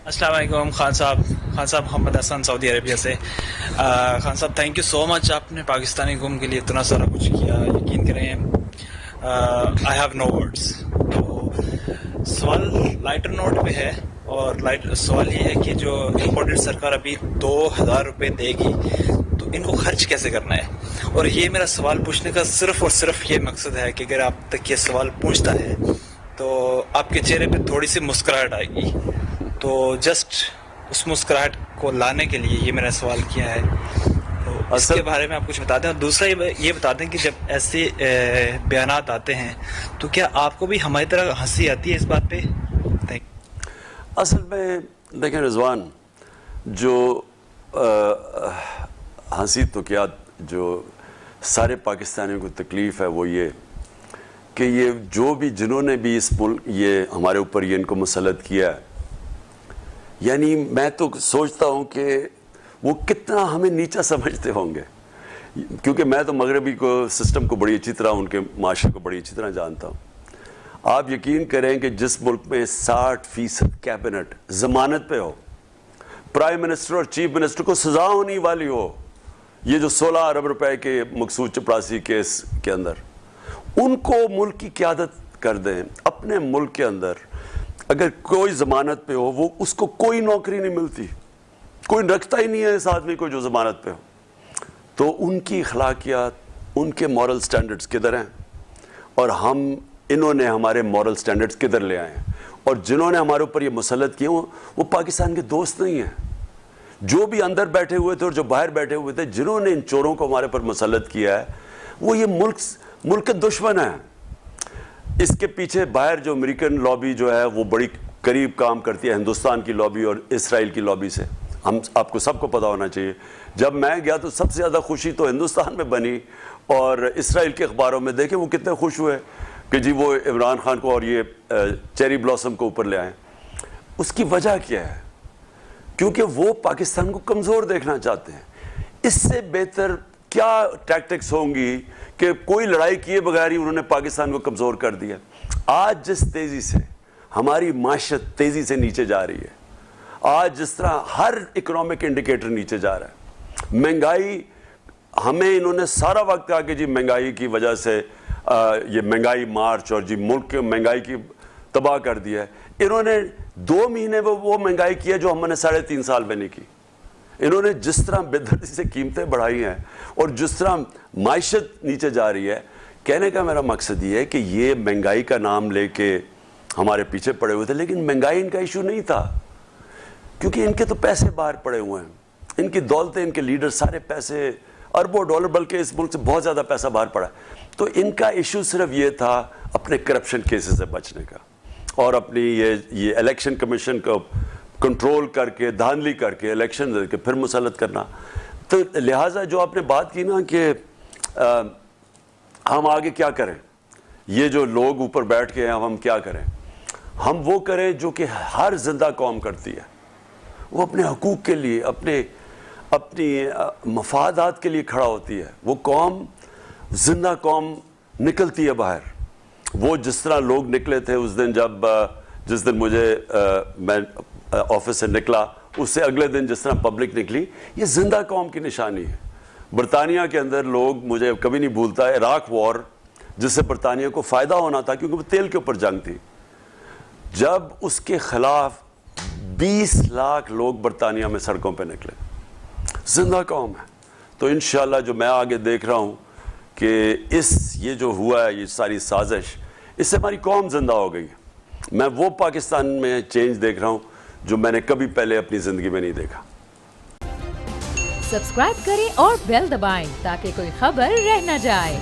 السلام علیکم خان صاحب محمد حسن سعودی عربیہ سے. خان صاحب تھینک یو سو مچ, آپ نے پاکستانی قوم کے لیے اتنا سارا کچھ کیا, یقین کریں آئی ہیو نو ورڈس. تو سوال لائٹر نوٹ پہ ہے, اور سوال یہ ہے کہ جو امپورٹنٹ سرکار ابھی 2000 روپے دے گی تو ان کو خرچ کیسے کرنا ہے. اور یہ میرا سوال پوچھنے کا صرف اور صرف یہ مقصد ہے کہ اگر آپ تک یہ سوال پہنچتا ہے تو آپ کے چہرے پہ تھوڑی سی مسکراہٹ آئے گی. تو جسٹ اس مسکراہٹ کو لانے کے لیے یہ میرا سوال کیا ہے. تو اس کے بارے میں آپ کچھ بتا دیں. اور دوسرا یہ بتا دیں کہ جب ایسے بیانات آتے ہیں تو کیا آپ کو بھی ہماری طرح ہنسی آتی ہے اس بات پہ؟ اصل میں دیکھیں رضوان, جو ہنسی تو کیا, جو سارے پاکستانیوں کو تکلیف ہے وہ یہ کہ یہ جو بھی جنہوں نے بھی اس ملک یہ ہمارے اوپر یہ ان کو مسلط کیا ہے, یعنی میں تو سوچتا ہوں کہ وہ کتنا ہمیں نیچا سمجھتے ہوں گے, کیونکہ میں تو مغربی کو سسٹم کو بڑی اچھی طرح, ان کے معاشرے کو بڑی اچھی طرح جانتا ہوں. آپ یقین کریں کہ جس ملک میں 60% کیبنٹ ضمانت پہ ہو, پرائم منسٹر اور چیف منسٹر کو سزا ہونے والی ہو, یہ جو 16 ارب روپے کے مقصود چپراسی کیس کے اندر, ان کو ملک کی قیادت کر دیں اپنے ملک کے اندر, اگر کوئی ضمانت پہ ہو وہ اس کو کوئی نوکری نہیں ملتی, کوئی رکھتا ہی نہیں ہے اس آدمی کو جو ضمانت پہ ہو. تو ان کی اخلاقیات, ان کے مورل سٹینڈرڈز کدھر ہیں, اور انہوں نے ہمارے مورل سٹینڈرڈز کدھر لے آئے ہیں. اور جنہوں نے ہمارے اوپر یہ مسلط کیے وہ پاکستان کے دوست نہیں ہیں. جو بھی اندر بیٹھے ہوئے تھے اور جو باہر بیٹھے ہوئے تھے, جنہوں نے ان چوروں کو ہمارے پر مسلط کیا ہے, وہ یہ ملک کے دشمن ہیں. اس کے پیچھے باہر جو امریکن لابی جو ہے وہ بڑی قریب کام کرتی ہے ہندوستان کی لابی اور اسرائیل کی لابی سے. آپ کو سب کو پتہ ہونا چاہیے, جب میں گیا تو سب سے زیادہ خوشی تو ہندوستان میں بنی, اور اسرائیل کے اخباروں میں دیکھیں وہ کتنے خوش ہوئے کہ جی وہ عمران خان کو اور یہ چیری بلاسم کو اوپر لے آئیں. اس کی وجہ کیا ہے؟ کیونکہ وہ پاکستان کو کمزور دیکھنا چاہتے ہیں. اس سے بہتر کیا ٹیکٹکس ہوں گی کہ کوئی لڑائی کیے بغیر ہی انہوں نے پاکستان کو کمزور کر دیا. آج جس تیزی سے ہماری معیشت تیزی سے نیچے جا رہی ہے, آج جس طرح ہر اکنامک انڈیکیٹر نیچے جا رہا ہے, مہنگائی, ہمیں انہوں نے سارا وقت کہا کہ جی مہنگائی کی وجہ سے یہ مہنگائی مارچ اور جی ملک کے مہنگائی کی تباہ کر دیا ہے. انہوں نے 2 مہینے میں وہ مہنگائی کی ہے جو ہم نے 3.5 سال میں نہیں کی. انہوں نے جس طرح بے دردی سے قیمتیں بڑھائی ہیں اور جس طرح معیشت نیچے جا رہی ہے, کہنے کا میرا مقصد یہ ہے کہ یہ مہنگائی کا نام لے کے ہمارے پیچھے پڑے ہوئے تھے, لیکن مہنگائی ان کا ایشو نہیں تھا, کیونکہ ان کے تو پیسے باہر پڑے ہوئے ہیں, ان کی دولتیں, ان کے لیڈر سارے پیسے اربوں ڈالر, بلکہ اس ملک سے بہت زیادہ پیسہ باہر پڑا ہے. تو ان کا ایشو صرف یہ تھا اپنے کرپشن کیسز سے بچنے کا, اور اپنی یہ الیکشن کمیشن کو کنٹرول کر کے, دھاندلی کر کے, الیکشن دے کے پھر مسلط کرنا. تو لہٰذا جو آپ نے بات کی نا کہ ہم آگے کیا کریں, یہ جو لوگ اوپر بیٹھ کے ہیں ہم کیا کریں, ہم وہ کریں جو کہ ہر زندہ قوم کرتی ہے. وہ اپنے حقوق کے لیے, اپنی مفادات کے لیے کھڑا ہوتی ہے. وہ قوم, زندہ قوم نکلتی ہے باہر. وہ جس طرح لوگ نکلے تھے اس دن, جس دن میں آفس سے نکلا, اس سے اگلے دن جس طرح پبلک نکلی, یہ زندہ قوم کی نشانی ہے. برطانیہ کے اندر لوگ, مجھے کبھی نہیں بھولتا, عراق وار جس سے برطانیہ کو فائدہ ہونا تھا کیونکہ وہ تیل کے اوپر جنگ تھی, جب اس کے خلاف 20 لاکھ لوگ برطانیہ میں سڑکوں پہ نکلے. زندہ قوم ہے. تو انشاءاللہ جو میں آگے دیکھ رہا ہوں کہ یہ جو ہوا ہے, یہ ساری سازش, اس سے ہماری قوم زندہ ہو گئی. میں وہ پاکستان میں چینج دیکھ رہا ہوں جو میں نے کبھی پہلے اپنی زندگی میں نہیں دیکھا. سبسکرائب کریں اور بیل دبائیں تاکہ کوئی خبر رہ نہ جائے.